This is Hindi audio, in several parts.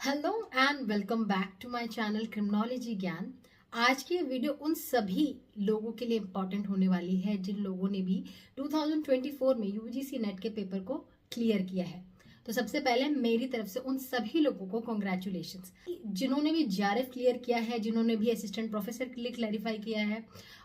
Hello and welcome back to my channel criminology ज्ञान। आज की वीडियो उन सभी लोगों के लिए इम्पॉर्टेंट होने वाली है जिन लोगों ने भी 2024 में यूजीसी नेट के पेपर को क्लियर किया है। तो सबसे पहले मेरी तरफ से उन सभी लोगों को कॉन्ग्रेचुलेशंस, जिन्होंने भी जेआरएफ क्लियर किया है, जिन्होंने भी असिस्टेंट प्रोफेसर के लिए क्लैरिफाई किया है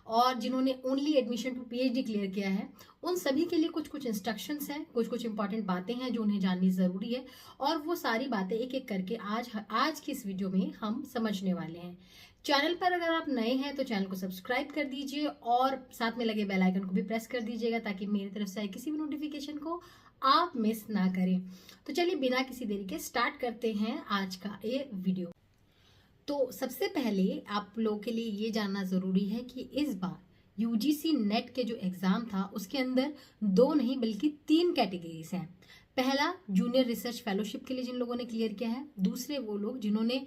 और जिन्होंने only admission to PhD clear किया है। उन सभी के लिए कुछ कुछ इंस्ट्रक्शंस हैं, कुछ कुछ इंपॉर्टेंट बातें हैं जो उन्हें जाननी जरूरी है और वो सारी बातें एक एक करके आज की इस वीडियो में हम समझने वाले हैं। चैनल पर अगर आप नए हैं तो चैनल को सब्सक्राइब कर दीजिए और साथ में लगे बेल आइकन को भी प्रेस कर दीजिएगा ताकि मेरी तरफ से आए किसी भी नोटिफिकेशन को आप मिस ना करें। तो चलिए बिना किसी देरी के स्टार्ट करते हैं आज का ये वीडियो। तो सबसे पहले आप लोगों के लिए ये जानना जरूरी है कि इस बार यूजीसी नेट के जो एग्जाम था उसके अंदर 2 नहीं बल्कि 3 कैटेगरीज हैं। पहला जूनियर रिसर्च फेलोशिप के लिए जिन लोगों ने क्लियर किया है, दूसरे वो लोग जिन्होंने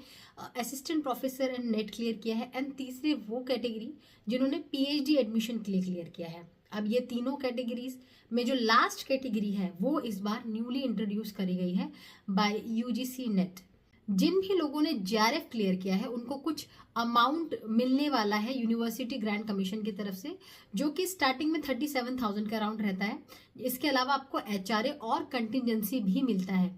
assistant professor and net clear किया है एंड तीसरे वो कैटेगरी जिन्होंने पीएचडी एडमिशन के लिए क्लियर किया है। अब ये तीनों कैटेगरीज में जो लास्ट कैटेगरी है वो इस बार न्यूली इंट्रोड्यूस करी गई है बाय यूजीसी नेट। जिन भी लोगों ने जेआरएफ क्लियर किया है उनको कुछ अमाउंट मिलने वाला है यूनिवर्सिटी ग्रांट कमीशन की तरफ से, जो कि स्टार्टिंग में 37,000 के अराउंड रहता है। इसके अलावा आपको एचआरए और कंटिजेंसी भी मिलता है।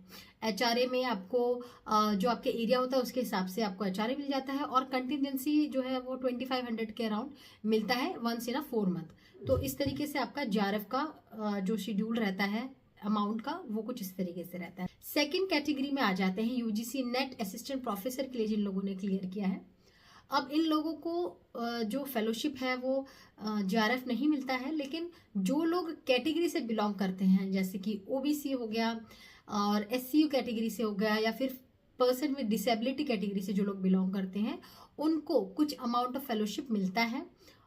एचआरए में आपको जो आपके एरिया होता है उसके हिसाब से आपको एचआरए मिल जाता है और कंटिजेंसी जो है वो 2500 के अराउंड मिलता है वंस इन अ 4 मंथ। तो इस तरीके से आपका जेआरएफ का जो शेड्यूल रहता है अमाउंट का वो कुछ इस तरीके से रहता है। सेकंड कैटेगरी में आ जाते हैं यूजीसी नेट असिस्टेंट प्रोफेसर के लिए जिन लोगों ने क्लियर किया है। अब इन लोगों को जो फेलोशिप है वो जेआरएफ नहीं मिलता है, लेकिन जो लोग कैटेगरी से बिलोंग करते हैं जैसे कि ओबीसी हो गया और एससीयू कैटेगरी से हो गया या फिर पर्सन विद डिसेबिलिटी कैटेगरी से जो लोग बिलोंग करते हैं उनको कुछ अमाउंट ऑफ फेलोशिप मिलता है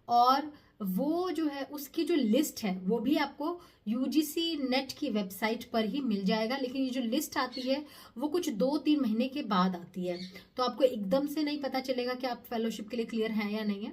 और वो जो है उसकी जो लिस्ट है वो भी आपको यूजीसी नेट की वेबसाइट पर ही मिल जाएगा। लेकिन ये जो लिस्ट आती है वो कुछ 2-3 महीने के बाद आती है, तो आपको एकदम से नहीं पता चलेगा कि आप फेलोशिप के लिए क्लियर हैं या नहीं है।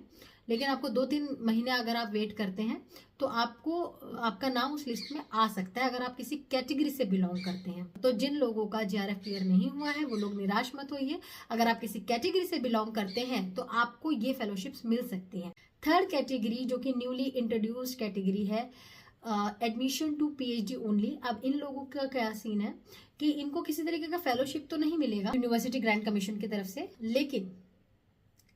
लेकिन आपको 2-3 महीने अगर आप वेट करते हैं तो आपको आपका नाम उस लिस्ट में आ सकता है अगर आप किसी कैटेगरी से बिलोंग करते हैं। तो जिन लोगों का जेआरएफ क्लियर नहीं हुआ है वो लोग निराश मत होइए। अगर आप किसी कैटेगरी से बिलोंग करते हैं तो आपको ये फेलोशिप्स मिल सकती हैं। थर्ड कैटेगरी जो कि न्यूली इंट्रोड्यूस्ड कैटेगरी है, एडमिशन टू पीएचडी ओनली। अब इन लोगों का क्या सीन है कि इनको किसी तरीके का फेलोशिप तो नहीं मिलेगा यूनिवर्सिटी ग्रांट कमीशन की तरफ से, लेकिन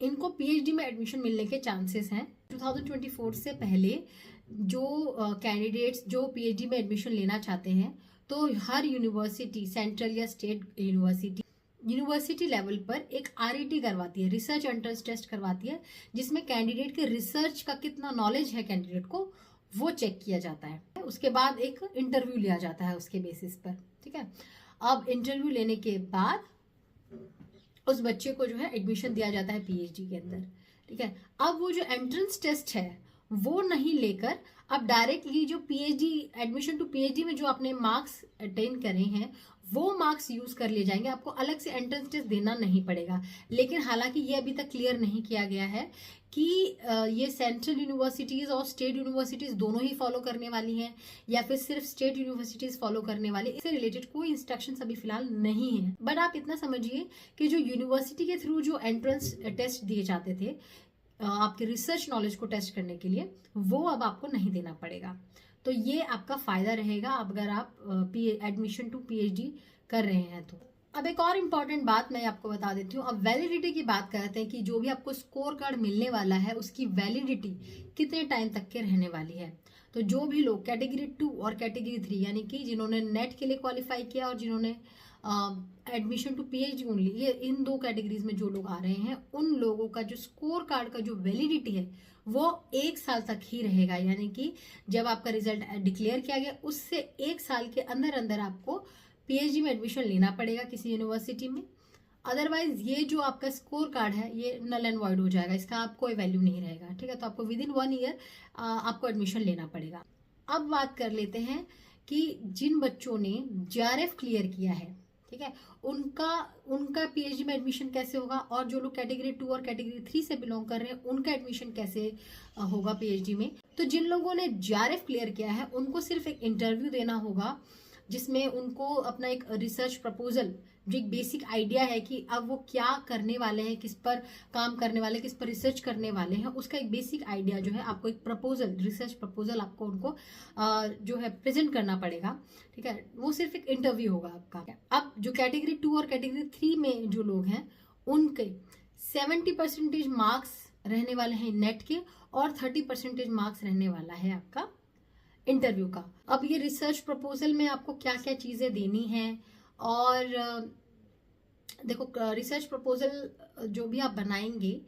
इनको पीएचडी में एडमिशन मिलने के चांसेस हैं। 2024 से पहले जो कैंडिडेट्स जो पीएचडी में एडमिशन लेना चाहते हैं तो हर यूनिवर्सिटी, सेंट्रल या स्टेट यूनिवर्सिटी लेवल पर एक आरईटी करवाती है, रिसर्च एंट्रेंस टेस्ट करवाती है, जिसमें कैंडिडेट के रिसर्च का कितना नॉलेज है कैंडिडेट को वो चेक किया जाता है। उसके बाद एक इंटरव्यू लिया जाता है उसके बेसिस पर, ठीक है। अब इंटरव्यू लेने के बाद उस बच्चे को जो है एडमिशन दिया जाता है पीएचडी के अंदर, ठीक है। अब वो जो एंट्रेंस टेस्ट है वो नहीं लेकर अब डायरेक्टली जो पीएचडी एडमिशन टू पीएचडी में जो आपने मार्क्स अटेन करे हैं वो मार्क्स यूज कर लिए जाएंगे, आपको अलग से एंट्रेंस टेस्ट देना नहीं पड़ेगा। लेकिन हालांकि ये अभी तक क्लियर नहीं किया गया है कि ये सेंट्रल यूनिवर्सिटीज और स्टेट यूनिवर्सिटीज दोनों ही फॉलो करने वाली हैं या फिर सिर्फ स्टेट यूनिवर्सिटीज फॉलो करने वाली। इससे रिलेटेड कोई इंस्ट्रक्शंस अभी फिलहाल नहीं है। बट आप इतना समझिए कि जो यूनिवर्सिटी के थ्रू जो एंट्रेंस टेस्ट दिए जाते थे आपके रिसर्च नॉलेज को टेस्ट करने के लिए, वो अब आपको नहीं देना पड़ेगा। तो ये आपका फायदा रहेगा अगर आप एडमिशन टू पीएचडी कर रहे हैं तो। अब एक और इम्पॉर्टेंट बात मैं आपको बता देती हूँ। अब वैलिडिटी की बात करते हैं कि जो भी आपको स्कोर कार्ड मिलने वाला है उसकी वैलिडिटी कितने टाइम तक के रहने वाली है। तो जो भी लोग कैटेगरी 2 और कैटेगरी 3 यानी कि जिन्होंने नेट के लिए क्वालिफाई किया और जिन्होंने एडमिशन टू पीएचडी ओनली, ये इन 2 कैटेगरीज में जो लोग आ रहे हैं उन लोगों का जो स्कोर कार्ड का जो वैलिडिटी है वो 1 साल तक ही रहेगा। यानी कि जब आपका रिजल्ट डिक्लेयर किया गया उससे 1 साल के अंदर अंदर आपको पीएचडी में एडमिशन लेना पड़ेगा किसी यूनिवर्सिटी में। अदरवाइज ये जो आपका स्कोर कार्ड है ये नल एंड वॉइड हो जाएगा, इसका आप कोई वैल्यू नहीं रहेगा, ठीक है। तो आपको विद इन 1 ईयर आपको एडमिशन लेना पड़ेगा। अब बात कर लेते हैं कि जिन बच्चों ने जेआरएफ क्लियर किया है, ठीक है, उनका पीएचडी में एडमिशन कैसे होगा और जो लोग कैटेगरी 2 और कैटेगरी 3 से बिलोंग कर रहे हैं उनका एडमिशन कैसे होगा पीएचडी में। तो जिन लोगों ने जेआरएफ क्लियर किया है उनको सिर्फ एक इंटरव्यू देना होगा जिसमें उनको अपना एक रिसर्च प्रपोजल जो एक बेसिक आइडिया है कि अब वो क्या करने वाले हैं, किस पर काम करने वाले हैं, किस पर रिसर्च करने वाले हैं, उसका एक बेसिक आइडिया जो है आपको एक प्रपोजल, रिसर्च प्रपोजल आपको उनको जो है प्रेजेंट करना पड़ेगा। ठीक है, वो सिर्फ एक इंटरव्यू होगा आपका। अब जो कैटेगरी 2 और कैटेगरी 3 में जो लोग हैं उनके 70% मार्क्स रहने वाले हैं नेट के और 30% मार्क्स रहने वाला है आपका इंटरव्यू का। अब ये रिसर्च प्रपोजल में आपको क्या क्या चीजें देनी है, और देखो रिसर्च प्रपोजल जो भी आप बनाएंगे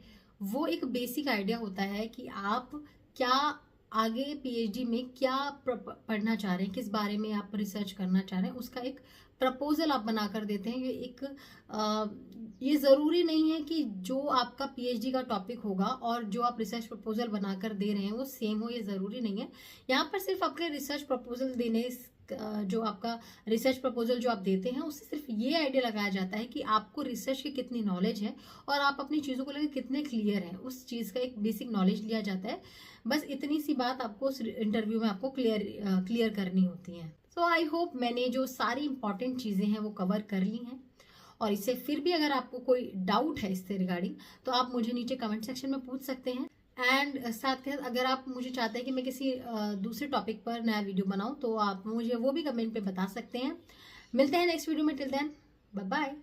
वो एक बेसिक आइडिया होता है कि आप क्या आगे पीएचडी में क्या पढ़ना चाह रहे हैं, किस बारे में आप रिसर्च करना चाह रहे हैं, उसका एक प्रपोजल आप बनाकर देते हैं। ये जरूरी नहीं है कि जो आपका पीएचडी का टॉपिक होगा और जो आप रिसर्च प्रपोजल बनाकर दे रहे हैं वो सेम हो, ये जरूरी नहीं है। यहाँ पर सिर्फ अपने रिसर्च प्रपोजल देने, जो आपका रिसर्च प्रपोजल जो आप देते हैं उससे सिर्फ ये आइडिया लगाया जाता है कि आपको रिसर्च की कितनी नॉलेज है और आप अपनी चीज़ों को लेकर कितने क्लियर हैं, उस चीज़ का एक बेसिक नॉलेज लिया जाता है। बस इतनी सी बात आपको उस इंटरव्यू में आपको क्लियर करनी होती है। सो आई होप मैंने जो सारी इंपॉर्टेंट चीज़ें हैं वो कवर कर ली हैं, और इससे फिर भी अगर आपको कोई डाउट है इससे रिगार्डिंग तो आप मुझे नीचे कमेंट सेक्शन में पूछ सकते हैं। एंड साथ के साथ अगर आप मुझे चाहते हैं कि मैं किसी दूसरे टॉपिक पर नया वीडियो बनाऊं तो आप मुझे वो भी कमेंट पे बता सकते हैं। मिलते हैं नेक्स्ट वीडियो में, टिल देन बाय बाय।